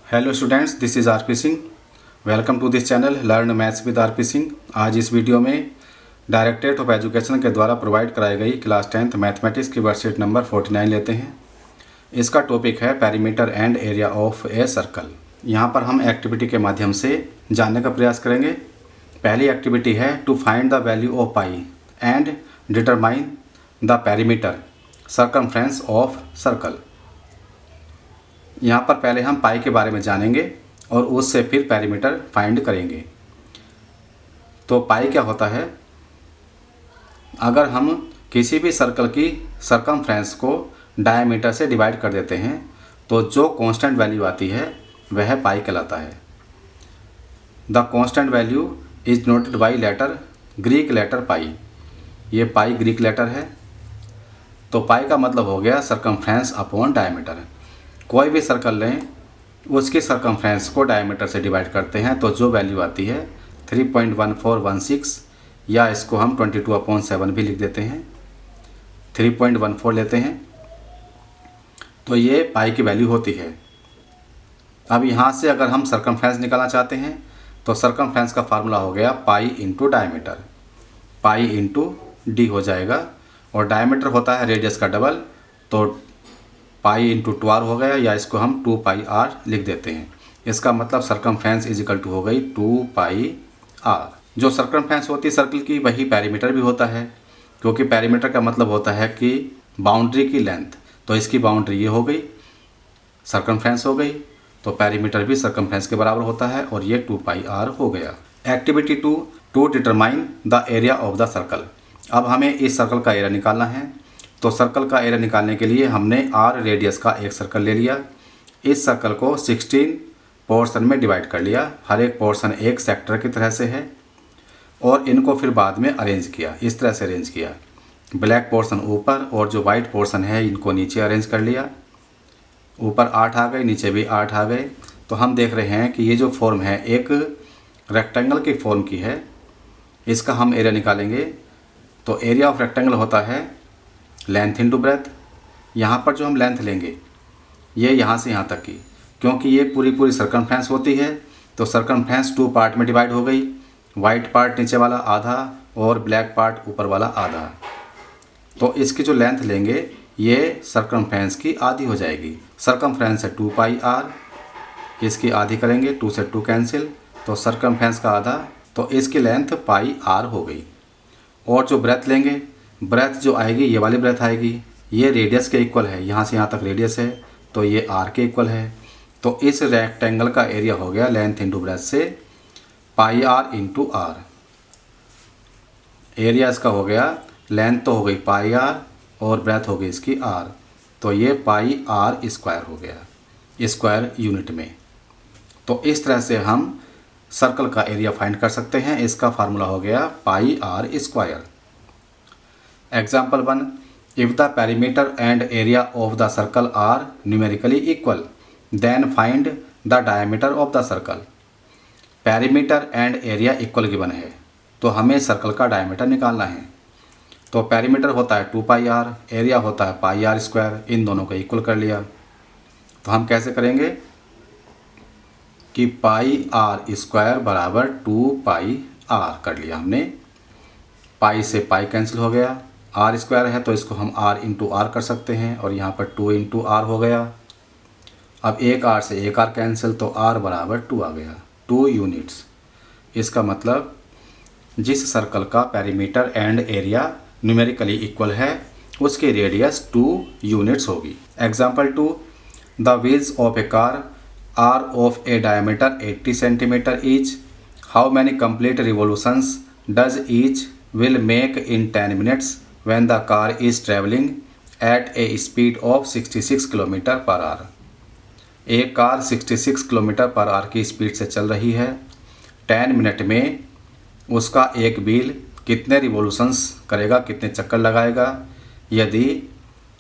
Hello students, this is RP Singh. Welcome to this channel learn maths with RP Singh. आज इस video में directorate of education के द्वारा provide कराई गई क्लास 10th मैथमेटिक्स की वर्कशीट नंबर 49 लेते हैं। इसका टॉपिक है perimeter and area of a circle. यहाँ पर हम एक्टिविटी के माध्यम से जानने का प्रयास करेंगे। पहली एक्टिविटी है to find the value of pi and determine the perimeter circumference of circle. यहाँ पर पहले हम पाई के बारे में जानेंगे और उससे फिर पेरीमीटर फाइंड करेंगे। तो पाई क्या होता है? अगर हम किसी भी सर्कल की सर्कमफ्रेंस को डायमीटर से डिवाइड कर देते हैं तो जो कांस्टेंट वैल्यू आती है वह पाई कहलाता है। The constant value is noted by letter Greek letter pi. ये पाई ग्रीक लेटर है। तो पाई का मतलब हो गया सर्कमफ्रेंस अपॉन डायमीटर। कोई भी सर्कल लें, उसकी सर्कमफ्रेंस को डायमीटर से डिवाइड करते हैं तो जो वैल्यू आती है 3.1416, या इसको हम 22/7 भी लिख देते हैं, 3.14 लेते हैं, तो ये पाई की वैल्यू होती है। अब यहाँ से अगर हम सर्कमफ्रेंस निकालना चाहते हैं तो सर्कमफ्रेंस का फार्मूला हो गया pi into diameter. Pi into D हो जाएगा, और डायमीटर होता है रेडियस का डबल, तो पाई इंटू 2r हो गया, या इसको हम 2πr लिख देते हैं। इसका मतलब सर्कमफ्रेंस इज इक्वल टू हो गई 2πr। जो सर्कमफ्रेंस होती है सर्कल की वही पेरीमीटर भी होता है, क्योंकि पेरीमीटर का मतलब होता है कि बाउंड्री की लेंथ। तो इसकी बाउंड्री ये हो गई, सर्कमफ्रेंस हो गई, तो पेरीमीटर भी सर्कमफ्रेंस के बराबर होता है, और ये 2πr हो गया। Activity 2 to determine the area of the circle. अब हमें इस सर्कल का एरिया निकालना है। तो सर्कल का एरिया निकालने के लिए हमने r रेडियस का एक सर्कल ले लिया। इस सर्कल को 16 पोर्शन में डिवाइड कर लिया। हर एक पोर्शन एक सेक्टर की तरह से है, और इनको फिर बाद में अरेंज किया। इस तरह से अरेंज किया, ब्लैक पोर्शन ऊपर और जो वाइट पोर्शन है इनको नीचे अरेंज कर लिया। ऊपर 8 आ गए, नीचे भी 8 आ गए। तो हम देख रहे हैं कि ये जो फॉर्म है एक रेक्टेंगल की फॉर्म की है। इसका हम एरिया निकालेंगे। तो एरिया ऑफ रेक्टेंगल होता है लेंथ इंटू ब्रेथ। यहाँ पर जो हम लेंथ लेंगे ये यहाँ से यहाँ तक की, क्योंकि ये पूरी सर्कमफ्रेंस होती है, तो सर्कमफ्रेंस 2 पार्ट में डिवाइड हो गई। वाइट पार्ट नीचे वाला आधा और ब्लैक पार्ट ऊपर वाला आधा। तो इसकी जो लेंथ लेंगे ये सर्कमफ्रेंस की आधी हो जाएगी। सर्कमफ्रेंस है 2πr, इसकी आधी करेंगे, 2 से 2 कैंसिल, तो सर्कमफ्रेंस का आधा, तो इसकी लेंथ πr हो गई। और जो ब्रेथ लेंगे, ब्रेथ जो आएगी ये वाली ब्रेथ आएगी, ये रेडियस के इक्वल है, यहाँ से यहाँ तक रेडियस है, तो ये r के इक्वल है। तो इस रेक्टेंगल का एरिया हो गया लेंथ इंटू ब्रेथ से πr इंटू r। एरिया इसका हो गया, लेंथ तो हो गई πr और ब्रेथ हो गई इसकी r, तो ये πr स्क्वायर हो गया स्क्वायर यूनिट में। तो इस तरह से हम सर्कल का एरिया फाइंड कर सकते हैं। इसका फार्मूला हो गया πr square. Example 1, if the perimeter and area of the circle are numerically equal, then find the diameter of the circle. Perimeter and area equal given है, तो हमें सर्कल का डायमीटर निकालना है। तो पेरीमीटर होता है 2πr, एरिया होता है πr स्क्वायर, इन दोनों को इक्वल कर लिया। तो हम कैसे करेंगे कि πr स्क्वायर बराबर 2πr कर लिया हमने। पाई से पाई कैंसिल हो गया, r स्क्वायर है तो इसको हम r इंटू आर कर सकते हैं, और यहाँ पर 2 इंटू आर हो गया। अब एक r से एक r कैंसिल, तो r बराबर 2 आ गया, 2 यूनिट्स। इसका मतलब जिस सर्कल का perimeter and area numerically equal है उसकी रेडियस 2 यूनिट्स होगी। Example 2, the wheels of a car are of a diameter 80 centimetre each. How many complete revolutions does each will make in 10 minutes when the car is traveling at a speed of 66 km/h। एक car 66 km/h की speed से चल रही है। 10 minute में उसका एक wheel कितने रिवोल्यूशंस करेगा, कितने चक्कर लगाएगा, यदि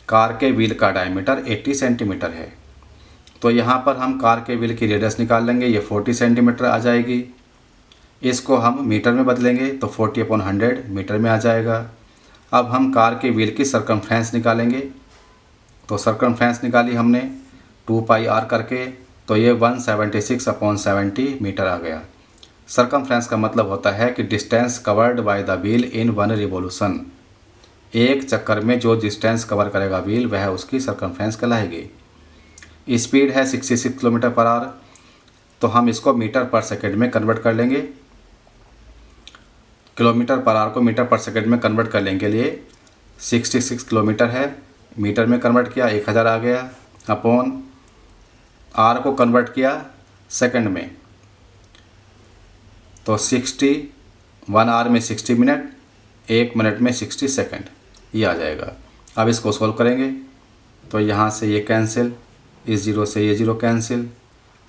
कार के व्हील का डायमीटर 80 सेंटीमीटर है। तो यहाँ पर हम कार के व्हील की रेडियस निकाल लेंगे, ये 40 सेंटीमीटर आ जाएगी। इसको हम मीटर में बदलेंगे तो 40/100 मीटर में आ जाएगा। अब हम कार के व्हील की सर्कमफ्रेंस निकालेंगे। तो सर्कमफ्रेंस निकाली हमने 2πr करके, तो ये 176/70 मीटर आ गया। सरकमफ्रेंस का मतलब होता है कि distance covered by the wheel in one revolution. एक चक्कर में जो डिस्टेंस कवर करेगा व्हील वह उसकी सरकमफ्रेंस कहलाएगी। स्पीड है 66 किलोमीटर पर आवर, तो हम इसको मीटर पर सेकंड में कन्वर्ट कर लेंगे। किलोमीटर पर आवर को मीटर पर सेकंड में कन्वर्ट करने के लिए 66 किलोमीटर है, मीटर में कन्वर्ट किया 1000 आ गया, अपॉन आर को कन्वर्ट किया सेकंड में, तो 60, 1 आवर में 60 मिनट, 1 मिनट में 60 सेकंड, ये आ जाएगा। अब इसको सोल्व करेंगे तो यहाँ से ये कैंसिल, इस 0 से ये 0 कैंसिल,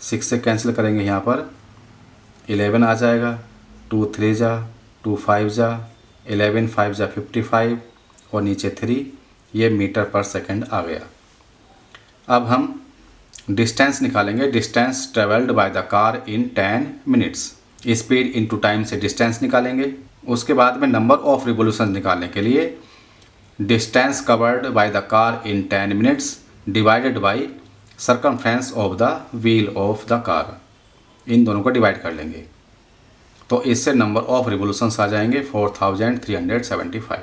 6 से कैंसिल करेंगे यहाँ पर 11 आ जाएगा, 2 3 जा, 2 5 जा, 11 5 जा 55 और नीचे 3, ये मीटर पर सेकंड आ गया। अब हम डिस्टेंस निकालेंगे, distance travelled by the car in 10 minutes. Speed into time से डिस्टेंस निकालेंगे। उसके बाद में नंबर ऑफ रिवोल्यूशन निकालने के लिए distance covered by the car in 10 minutes divided by circumference of the wheel of the car, इन दोनों को डिवाइड कर लेंगे तो इससे नंबर ऑफ रिवोल्यूशंस आ जाएंगे 4375।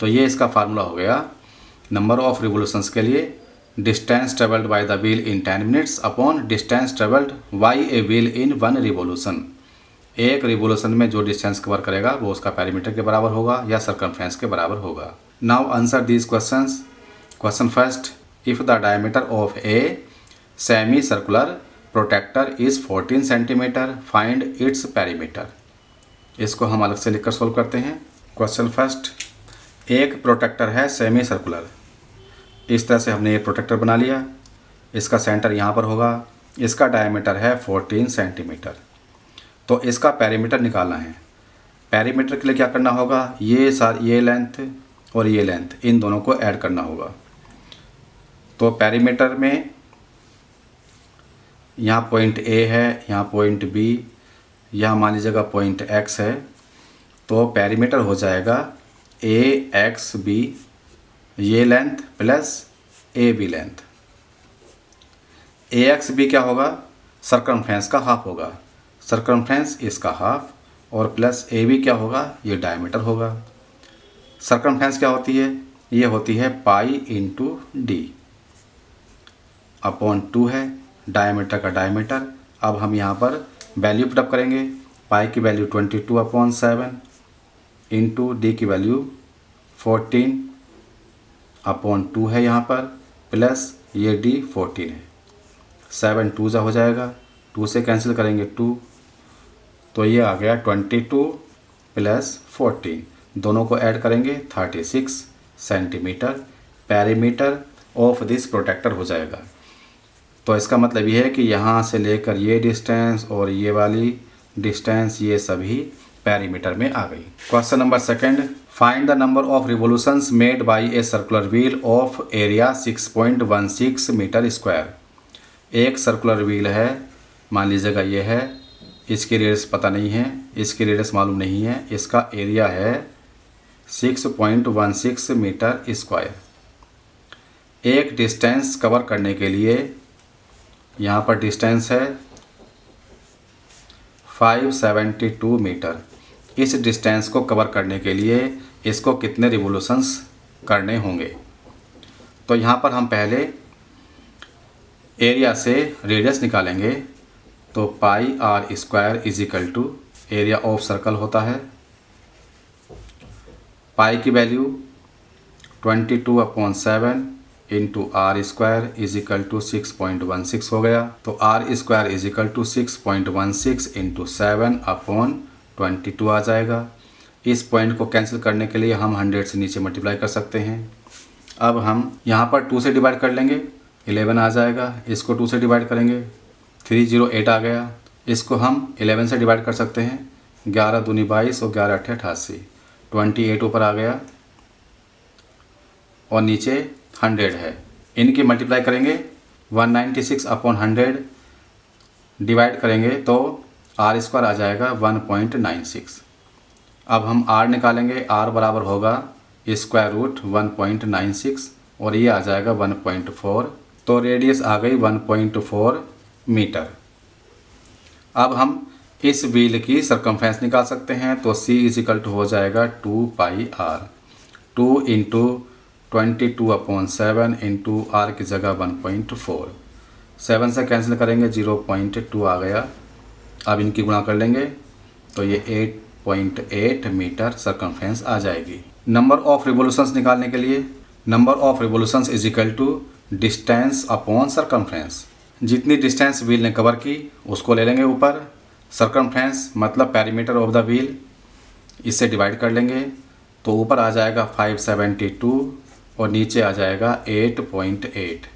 तो ये इसका फार्मूला हो गया नंबर ऑफ रिवोल्यूशंस के लिए, distance travelled by the wheel in 10 minutes upon distance travelled by a wheel in 1 revolution. एक रिवोल्यूशन में जो डिस्टेंस कवर करेगा वो उसका पेरीमीटर के बराबर होगा या सरकमफ्रेंस के बराबर होगा। Now answer these questions. Question first, if the diameter of a semi circular protractor is 14 centimetre, find its perimeter. इसको हम अलग से लिखकर सोल्व करते हैं। क्वेश्चन फर्स्ट, एक प्रोटेक्टर है सेमी सर्कुलर, इस तरह से हमने ये प्रोटेक्टर बना लिया, इसका सेंटर यहाँ पर होगा, इसका डायमीटर है 14 सेंटीमीटर, तो इसका पेरीमीटर निकालना है। पेरीमीटर के लिए क्या करना होगा, ये लेंथ और ये लेंथ इन दोनों को ऐड करना होगा। तो पेरीमीटर में यहाँ पॉइंट ए है, यहाँ पॉइंट बी, यहाँ मान लीजिएगा पॉइंट एक्स है, तो पेरीमीटर हो जाएगा ए एक्स बी, ये length plus A B length. A X B क्या होगा, सरकमफ्रेंस का हाफ होगा, सरकमफ्रेंस इसका हाफ, और प्लस ए बी क्या होगा, ये डायमीटर होगा। सरकमफ्रेंस क्या होती है, ये होती है पाई इंटू डी अपॉन 2 है, डायमीटर का डायमीटर। अब हम यहाँ पर वैल्यू पुटअप करेंगे, पाई की वैल्यू 22/7 इंटू डी की वैल्यू 14 अपॉन 2 है यहाँ पर, प्लस ये डी 14 है, 7 2 जा हो जाएगा, 2 से कैंसिल करेंगे 2, तो ये आ गया 22 प्लस 14, दोनों को ऐड करेंगे 36 centimetre perimeter of this protractor हो जाएगा। तो इसका मतलब ये है कि यहाँ से लेकर ये डिस्टेंस और ये वाली डिस्टेंस ये सभी पेरीमीटर में आ गई। Question number second, find the number of revolutions made by a circular wheel of area 6.16 metre square. एक सर्कुलर व्हील है, मान लीजिएगा ये है, इसकी रेडियस पता नहीं है, इसकी रेडियस मालूम नहीं है, इसका एरिया है 6.16 मीटर स्क्वायर। एक डिस्टेंस कवर करने के लिए यहाँ पर डिस्टेंस है 572 मीटर। इस डिस्टेंस को कवर करने के लिए इसको कितने रिवोल्यूशंस करने होंगे। तो यहाँ पर हम पहले एरिया से रेडियस निकालेंगे, तो pi R square is equal to area of circle होता है, पाई की value 22/7 into R square is equal to 6.16 हो गया। तो R square is equal to 6.16 into 7/22 आ जाएगा। इस पॉइंट को कैंसिल करने के लिए हम 100 से नीचे मल्टीप्लाई कर सकते हैं। अब हम यहाँ पर 2 से डिवाइड कर लेंगे, 11 आ जाएगा, इसको 2 से डिवाइड करेंगे 308 आ गया, इसको हम 11 से डिवाइड कर सकते हैं, 11 दूनी 22 और 11 अट्ठे 88, 28 ऊपर आ गया और नीचे 100 है। इनकी मल्टीप्लाई करेंगे 196/100 डिवाइड करेंगे तो आर स्क्वायर आ जाएगा 1.96। अब हम आर निकालेंगे, आर बराबर होगा स्क्वायर रूट 1.96 और ये आ जाएगा 1.4 तो रेडियस आ गई 1.4 मीटर। अब हम इस व्हील की सरकमफ्रेंस निकाल सकते हैं, तो C इजिकल टू हो जाएगा 2πr, 2 इंटू 22/7 इंटू r की जगह 1.4, 7 से कैंसिल करेंगे 0.2 आ गया। अब इनकी गुणा कर लेंगे तो ये 8.8 मीटर सरकमफ्रेंस आ जाएगी। नंबर ऑफ रिवोल्यूशंस निकालने के लिए number of revolutions is equal to distance upon circumference. जितनी डिस्टेंस व्हील ने कवर की उसको ले लेंगे ऊपर, सरकमफ्रेंस मतलब पेरीमीटर ऑफ द व्हील, इससे डिवाइड कर लेंगे तो ऊपर आ जाएगा 572 और नीचे आ जाएगा 8.8।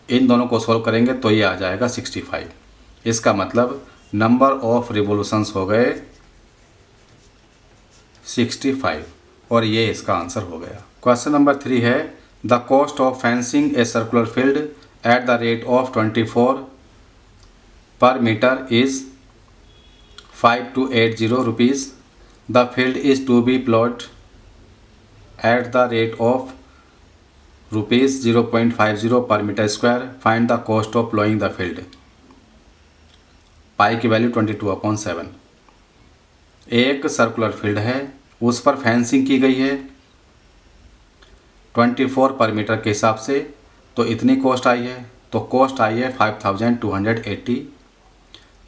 इन दोनों को सॉल्व करेंगे तो ये आ जाएगा 65। इसका मतलब नंबर ऑफ रिवोल्यूशंस हो गए 65 और ये इसका आंसर हो गया। क्वेश्चन नंबर 3 है the cost of fencing a circular field at the rate of 24 per metre is 5280 rupees. The field is to be plot at the rate of rupees 0.50 per metre square. Find the cost of ploughing the field. Pi की value 22/7। एक circular field है, उस पर fencing की गई है 24 per metre के हिसाब से, तो इतनी कॉस्ट आई है। तो कॉस्ट आई है 5280।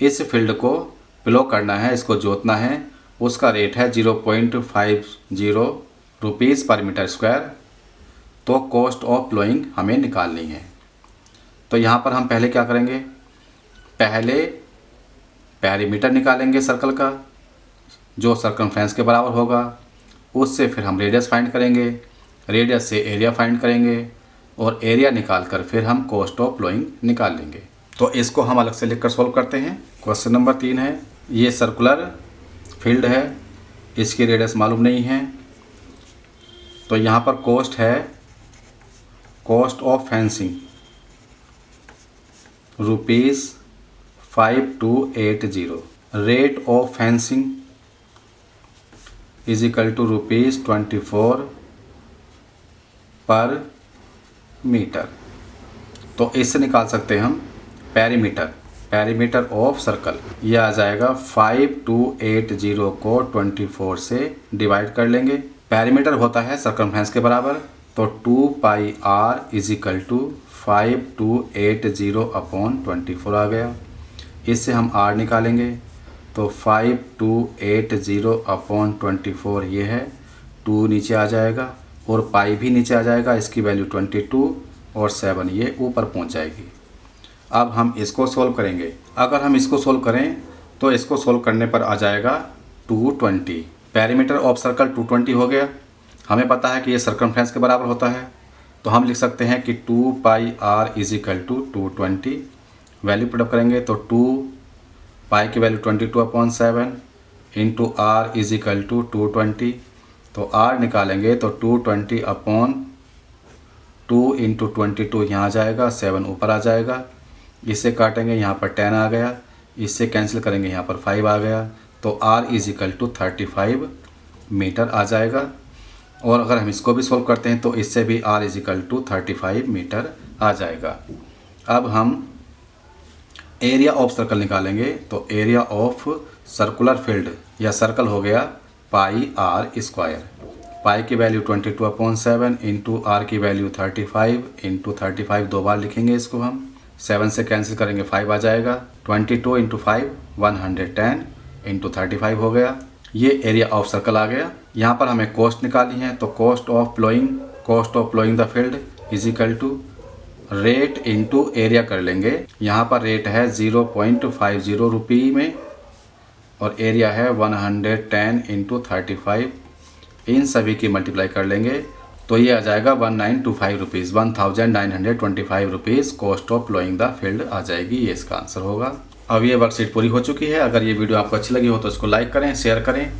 इस फील्ड को प्लो करना है, इसको जोतना है, उसका रेट है 0.50 रुपीज़ पर मीटर स्क्वायर। तो कॉस्ट ऑफ प्लोइंग हमें निकालनी है। तो यहाँ पर हम पहले क्या करेंगे, पहले पेरीमीटर निकालेंगे सर्कल का जो सरकमफ्रेंस के बराबर होगा, उससे फिर हम रेडियस फाइंड करेंगे, रेडियस से एरिया फाइंड करेंगे और एरिया निकाल कर फिर हम कॉस्ट ऑफ प्लोइंग निकाल लेंगे। तो इसको हम अलग से लिखकर सॉल्व करते हैं। क्वेश्चन नंबर 3 है, ये सर्कुलर फील्ड है, इसकी रेडियस मालूम नहीं है, तो यहाँ पर कॉस्ट है cost of fencing ₹5280। Rate of fencing is equal to ₹24 per metre. तो इससे निकाल सकते हैं हम पेरीमीटर ऑफ सर्कल। यह आ जाएगा 5280 को 24 से डिवाइड कर लेंगे। पेरीमीटर होता है सरकमफ्रेंस के बराबर, तो 2πr इज इक्वल टू 5280/24 आ गया। इससे हम r निकालेंगे तो 5280/24 ये है, 2 नीचे आ जाएगा और पाई भी नीचे आ जाएगा, इसकी वैल्यू 22 और 7 ये ऊपर पहुंच जाएगी। अब हम इसको सोल्व करेंगे। अगर हम इसको सोल्व करें तो इसको सोल्व करने पर आ जाएगा 220। पेरीमीटर ऑफ सर्कल 220 हो गया। हमें पता है कि ये सरकमफ्रेंस के बराबर होता है, तो हम लिख सकते हैं कि 2πr is equal to 220। Value put up करेंगे तो 2 पाई की value 22/7 into r is equal to 220। तो r निकालेंगे तो 220/2 इंटू 22 यहाँ आ जाएगा, 7 ऊपर आ जाएगा। इससे काटेंगे, यहाँ पर 10 आ गया, इससे कैंसिल करेंगे, यहाँ पर 5 आ गया। तो r is equal to 35 metre आ जाएगा। और अगर हम इसको भी सोल्व करते हैं तो इससे भी r is equal to 35 metre आ जाएगा। अब हम एरिया ऑफ सर्कल निकालेंगे, तो एरिया ऑफ सर्कुलर फील्ड या सर्कल हो गया πr²। पाई की वैल्यू 22/7 इंटू r की वैल्यू 35 इंटू 35 दो बार लिखेंगे इसको हम, 7 से कैंसिल करेंगे 5 आ जाएगा। 22 इंटू 5 110 इंटू 35 हो गया। ये एरिया ऑफ सर्कल आ गया। यहाँ पर हमें कॉस्ट निकालनी है, तो cost of ploughing the field is equal to rate into area कर लेंगे। यहाँ पर रेट है 0.50 रुपये में और एरिया है 110 इंटू 35। इन सभी की मल्टीप्लाई कर लेंगे तो ये आ जाएगा 1925 rupees, 1925 rupees cost of ploughing the field आ जाएगी। ये इसका आंसर होगा। अब ये वर्कशीट पूरी हो चुकी है। अगर ये वीडियो आपको अच्छी लगी हो तो इसको लाइक करें, शेयर करें,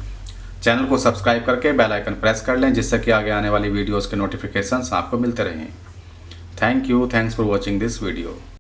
चैनल को सब्सक्राइब करके बेल आइकन प्रेस कर लें, जिससे कि आगे आने वाली वीडियोज़ के नोटिफिकेशंस आपको मिलते रहें। Thank you, thanks for watching this video.